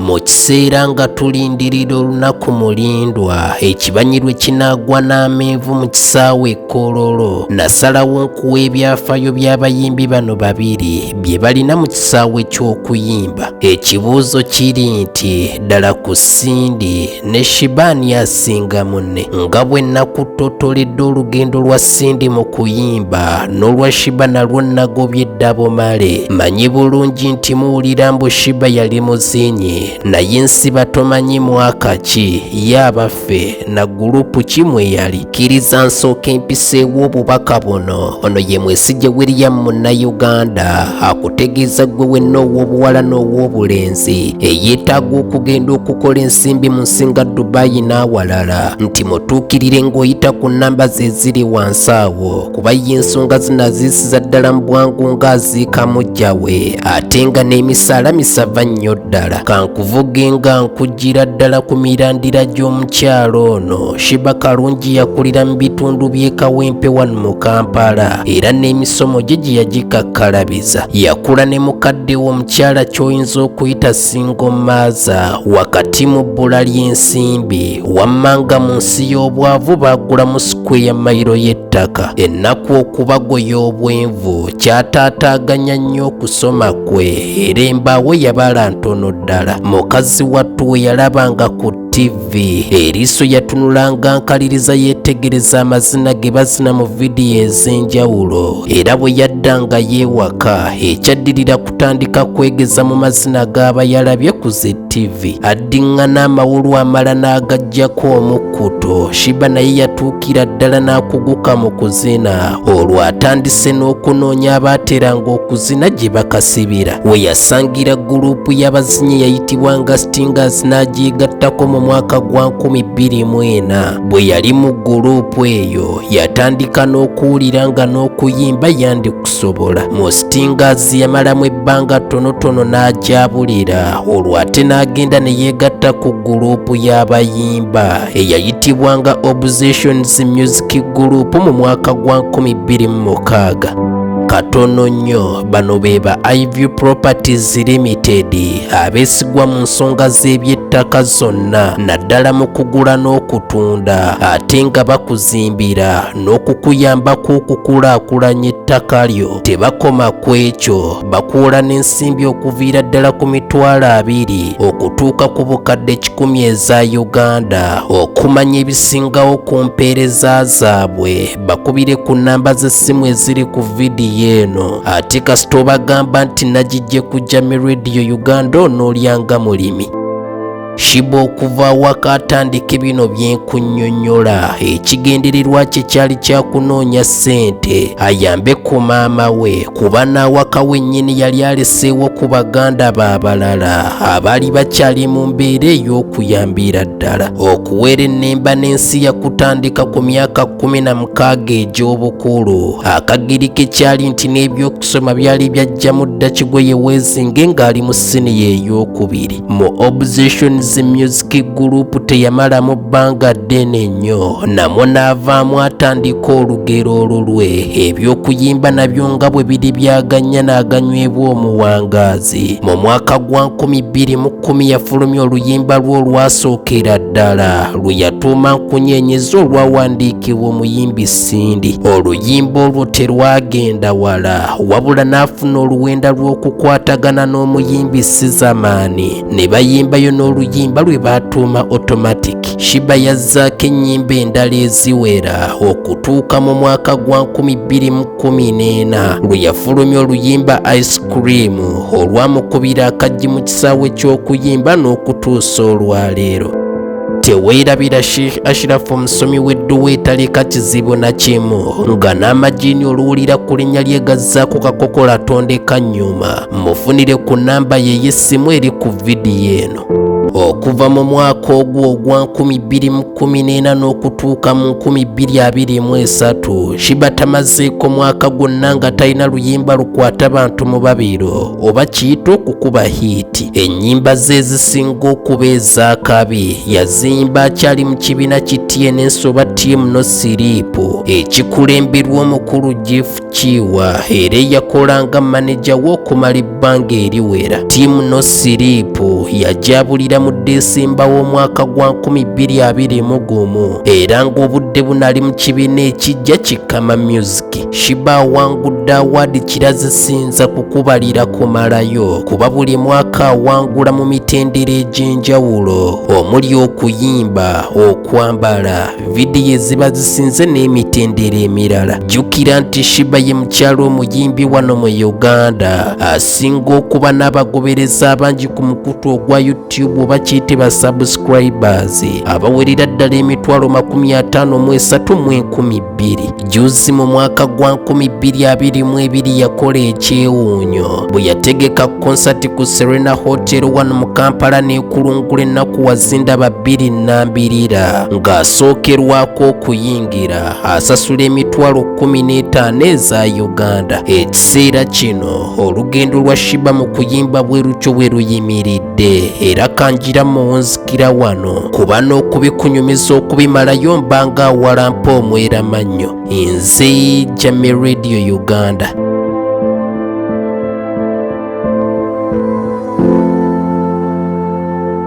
mu kiseera nga tulindirira olunaku mulindwa ekibanyirwe kinaagwa n'amenvu mu kisaawe Kololo, nasalawo nkuwa ebyafaayo by'abayimbi bano babiri bye balina mu kisaawe ky'okuyimba. Ekibuuzo kiri nti ddala ku Cindy ne Sheebah asinga munne nga bwe nakuttotoledde olugendo lwa Cindy mu kuyimba n'olwa Sheebah nalwo nagobye eddabo male. Manyi bulungi nti muwulira mbu Sheebah yali muzinyi, naye nsiba tomanyi mwaka ki ye abaffe na gurupu ki mwe yali. Kkiriza nsooka empiseewo obubaka buno. Ono ye Mwesigye William Munnayuganda akutegeeza gwe wenna ow'obuwala n'ow'obulenzi eyeetaaga okugenda okukola ensimbi mu nsinga Dubai n'awalala nti mutuukirire ng'oyita ku nnamba ze ziri wansi awo, kuba ye ensonga zinaziisiza ddala mu bwangu ng'aziika mujja we ate nga n'emisaala misava nnyo ddala. Kankuvuge nga nkujjira ddala ku mirandira gy'omukyalo ono. Sheebah Kalungi yakulira mu bitundu by'e Kawempe wano mu Kampala era n'emisomo gye gye yagikakkalabiza. Yakula ne mukadde we omukyala ky'oyinza okuyita single mother wakati mu bbula ly'ensimbi, wamma nga mu nsi y'obwavu baagulamu sikweya mayiro y'ettaka. Ennaku okubagoya obwenvu kyataataaganya nnyo okusoma kwe era embaawo yabala ntono ddala. Mukazi wattu we yalabanga ku TV eriiso yatunulanga nkaliriza yeetegereza amazina ge bazina mu vidiyo ez'enjawulo, era bwe yaddanga yeewaka ekyaddirira kutandika kwegeza mu mazina g'aba yalabye ku ZTV. Addiŋŋana amawulu amala n'agaggyako omukkuto. Sheebah naye yatuukira ddala n'akuguka mu kuzina, olwo atandise n'okunoonya abaateranga okuzina gye bakasibira. We yasangira gurupu y'abazinyi yayitibwanga Stingers n'agyegattako mu mwaka gwa 2004. Bwe yali mu gurupu eyo yatandika n'okuwulira nga n'okuyimba yandikusobola. Mu Stingers yamalamu ebbanga tonotono n'agyabulira, olwo ate n'agenda ne yeegatta ku gurupu y'abayimba eyayitibwanga Obsessions Music Group mu mwaka gwa 2006. Katono nnyo bano be ba Ivy Properties Limited abeesigwa mu nsonga z'ebyettaka zonna, naddala mu kugula n'okutunda ate nga bakuzimbira n'okukuyambako okukulaakulanya ettaka lyo. Tebakoma ku ekyo, bakuwola n'ensimbi okuviira ddala ku $20,000 okutuuka ku bukadde 1,000 eza Uganda. Okumanya ebisingawo ku mpeereza zaabwe bakubire ku nnamba z'essimu eziri ku vidiyo eno, ate kasita obagamba nti nagijje ku Jami Radio Uganda onoolyanga mulimi. Sheebah okuva awaka atandika bino byenkunnyonnyola, ekigendererwa kye kyali kya kunoonya ssente ayambe ku maama we, kuba n'awaka wennyini yali aleseewo ku baganda b'abalala abaali bakyali mu mbeera ey'okuyambira ddala. Okuweera ennemba n'ensi yakutandika ku myaka 16 egy'obukulu. Akagiri ke kyali nti n'ebyokusoma byali byajjamu dda Kigoye Wezinge ng'ali mu siniya ey'okubiri. Mu Obsessions Music Group teyamalamu bbanga ddene nnyo, namwo n'avaamu atandika olugero olulwe. Ebyokuyimba nabyo nga bwe biri byaganya n'aganywebwa omuwangaazi. Mu mwaka gwa 2010 yafulumya oluyimba lwe olwasookera ddala lwe yatuuma Nkunyeenyeza olwawandiikibwa omuyimbi Cindy. Oluyimba olwo terwagenda wala, wabula n'afuna oluwenda lw'okukwatagana n'omuyimbi Sizamaani ne bayimbayo n'oluyimba lwe baatuuma Automatic. Sheebah yazzaako ennyimba endala eziwera okutuuka mu mwaka gwa 2014 lwe yafulumya oluyimba Ice Cream olwamukubira akaggi mu kisaawe ky'okuyimba n'okutuusa olwaleero. Teweerabira Sheikh Ashraf omusomi w'edduwa etaleka kizibu na kimu, nga n'amajiini oluwulira ku linnya lye gazzaako kakokola tondeka nnyuma. Mufunire ku nnamba ye y'essimu eri ku vidiyo eno. Okuva mu mwaka ogwo ogwa 2014 n'okutuuka mu 2023, Sheebah tamazeeko mwaka gwonna nga talina luyimba lukwata bantu mu babiro oba kiyita okukuba hiiti. Ennyimba ze ezisinga okuba ez'akabi yazimba akyali mu kibiina TNS oba Team No Sleep ekikulemberwa omukulu Jeff Kiwa era eyakolanga maneja w'okumala ebbanga eriwera. Team No Sleep yajabulira mu Desemba w'omwaka gwa 2021 era ng'obudde bunali mu kibiina ekijja Kikama Music. Sheebah awangudde awaadi kirazisinza kukubalira kumalayo kuba buli mwaka awangula mu mitendera egy'enjawulo omuli okuyimba, okwambala, vidiyo eziba zisinze n'emitendera emirala. Jjukira nti Sheebah ye mukyalo omuyimbi wano mu Uganda asinga okuba n'abagobereza abangi ku mukutu ogwa YouTube oba kiyite ba subscribers abawerera ddala emitwalo 53,112. Juzi mu mwaka gwa 2022 yakola ekyewuunyo bwe yategeka konsati ku Serena Hotel wano mu Kampala n'ekulungula ennaku wazindaba 2 ng'asookerwako okuyingira asasula emitwalo 15 eza Uganda. Ekiseera kino olugendo lwa Sheebah mu kuyimba bwe lutyo bwe luyimiridde era kanjira muwunzikira wano kuba n'okubikunyumiza okubimalayo mbanga awalampa omweramannyo. Nze Jame Radio Uganda.